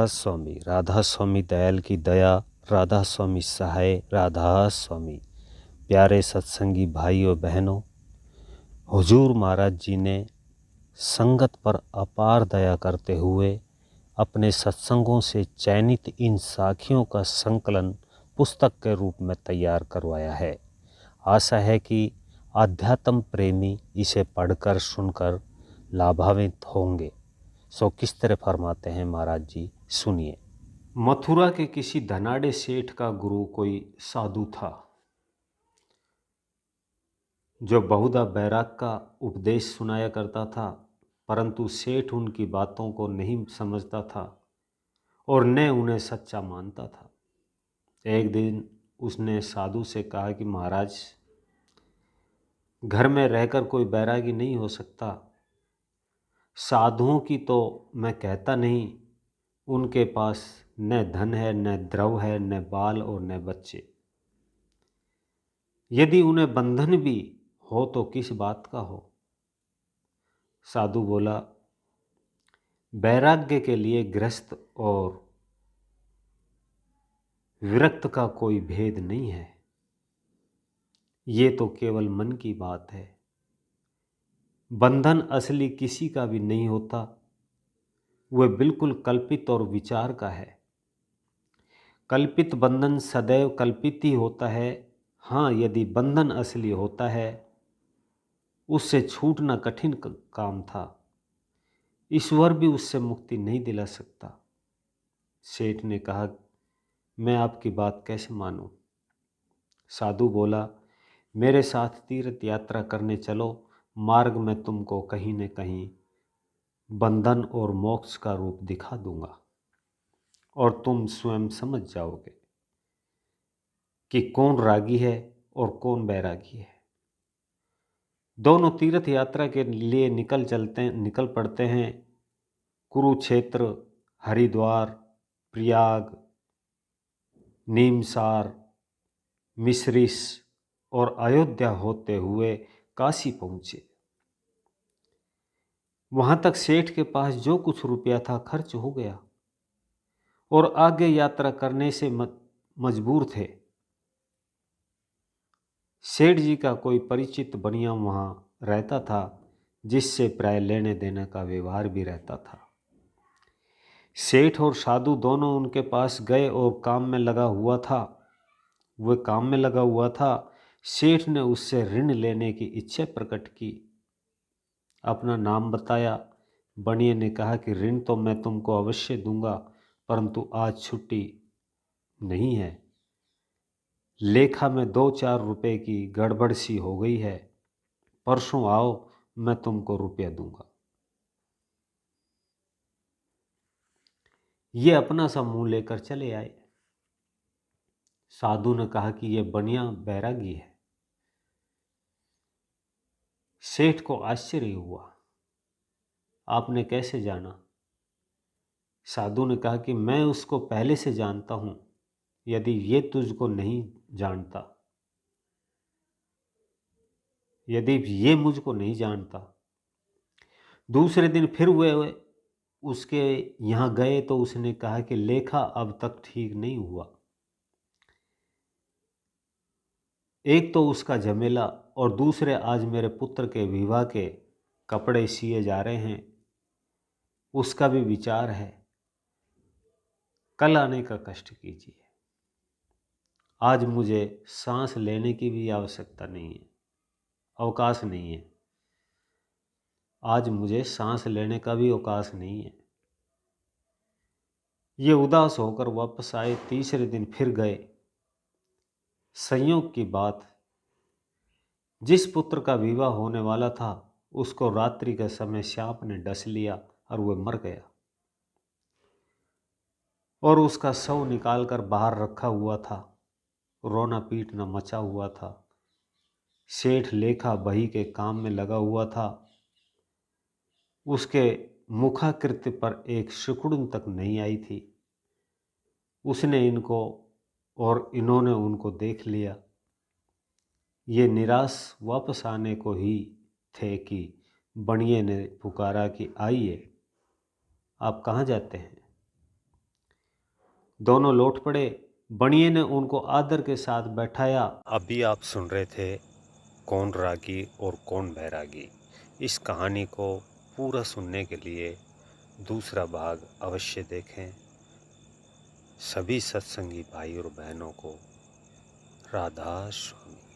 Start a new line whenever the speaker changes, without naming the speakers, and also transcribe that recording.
राधा स्वामी दयाल की दया, राधा स्वामी सहाय, राधा स्वामी। प्यारे सत्संगी भाई और बहनों, हुजूर महाराज जी ने संगत पर अपार दया करते हुए अपने सत्संगों से चयनित इन साखियों का संकलन पुस्तक के रूप में तैयार करवाया है। आशा है कि आध्यात्म प्रेमी इसे पढ़कर सुनकर लाभान्वित होंगे। सो किस तरह फरमाते हैं महाराज जी, सुनिए। मथुरा के किसी धनाढ़े सेठ का गुरु कोई साधु था जो बहुधा बैराग का उपदेश सुनाया करता था, परंतु सेठ उनकी बातों को नहीं समझता था और न उन्हें सच्चा मानता था। एक दिन उसने साधु से कहा कि महाराज, घर में रहकर कोई बैरागी नहीं हो सकता। साधुओं की तो मैं कहता नहीं, उनके पास न धन है, न द्रव्य है, न बाल और न बच्चे। यदि उन्हें बंधन भी हो तो किस बात का हो। साधु बोला, वैराग्य के लिए गृहस्थ और विरक्त का कोई भेद नहीं है, ये तो केवल मन की बात है। बंधन असली किसी का भी नहीं होता, वह बिल्कुल कल्पित और विचार का है। कल्पित बंधन सदैव कल्पित ही होता है। हाँ, यदि बंधन असली होता है, उससे छूटना कठिन काम था। ईश्वर भी उससे मुक्ति नहीं दिला सकता। सेठ ने कहा, मैं आपकी बात कैसे मानूं? साधु बोला, मेरे साथ तीर्थ यात्रा करने चलो, मार्ग में तुमको कहीं न कहीं बंधन और मोक्ष का रूप दिखा दूंगा और तुम स्वयं समझ जाओगे कि कौन रागी है और कौन बैरागी है। दोनों तीर्थ यात्रा के लिए निकल पड़ते हैं। कुरुक्षेत्र, हरिद्वार, प्रयाग, नीमसार, मिश्रिश और अयोध्या होते हुए काशी पहुंचे। वहां तक सेठ के पास जो कुछ रुपया था खर्च हो गया और आगे यात्रा करने से मजबूर थे। सेठ जी का कोई परिचित बनिया वहां रहता था, जिससे प्राय लेने देने का व्यवहार भी रहता था। सेठ और साधु दोनों उनके पास गए और काम में लगा हुआ था। वह काम में लगा हुआ था। सेठ ने उससे ऋण लेने की इच्छा प्रकट की। अपना नाम बताया। बनिए ने कहा कि ऋण तो मैं तुमको अवश्य दूंगा, परंतु आज छुट्टी नहीं है। लेखा में 2-4 रुपए की गड़बड़ सी हो गई है। परसों आओ, मैं तुमको रुपया दूंगा। ये अपना सा मुंह लेकर चले आए। साधु ने कहा कि यह बनिया बैरागी है। सेठ को आश्चर्य हुआ, आपने कैसे जाना? साधु ने कहा कि मैं उसको पहले से जानता हूं, यदि ये तुझको नहीं जानता, यदि ये मुझको नहीं जानता। दूसरे दिन फिर वे उसके यहाँ गए तो उसने कहा कि लेखा अब तक ठीक नहीं हुआ। एक तो उसका झमेला और दूसरे आज मेरे पुत्र के विवाह के कपड़े सिए जा रहे हैं, उसका भी विचार है। कल आने का कष्ट कीजिए। आज मुझे सांस लेने की भी आवश्यकता नहीं है, अवकाश नहीं है। आज मुझे सांस लेने का भी अवकाश नहीं है। ये उदास होकर वापस आए। तीसरे दिन फिर गए। संयोग की बात, जिस पुत्र का विवाह होने वाला था उसको रात्रि के समय सांप ने डस लिया और वह मर गया और उसका शव निकालकर बाहर रखा हुआ था। रोना पीटना मचा हुआ था। सेठ लेखा बही के काम में लगा हुआ था। उसके मुखाकृत्य पर एक सिकुड़न तक नहीं आई थी। उसने इनको और इन्होंने उनको देख लिया। ये निराश वापस आने को ही थे कि बनिए ने पुकारा कि आइए, आप कहाँ जाते हैं? दोनों लौट पड़े। बनिए ने उनको आदर के साथ बैठाया।
अभी आप सुन रहे थे कौन रागी और कौन बैरागी। इस कहानी को पूरा सुनने के लिए दूसरा भाग अवश्य देखें। सभी सत्संगी भाई और बहनों को राधा स्वामी।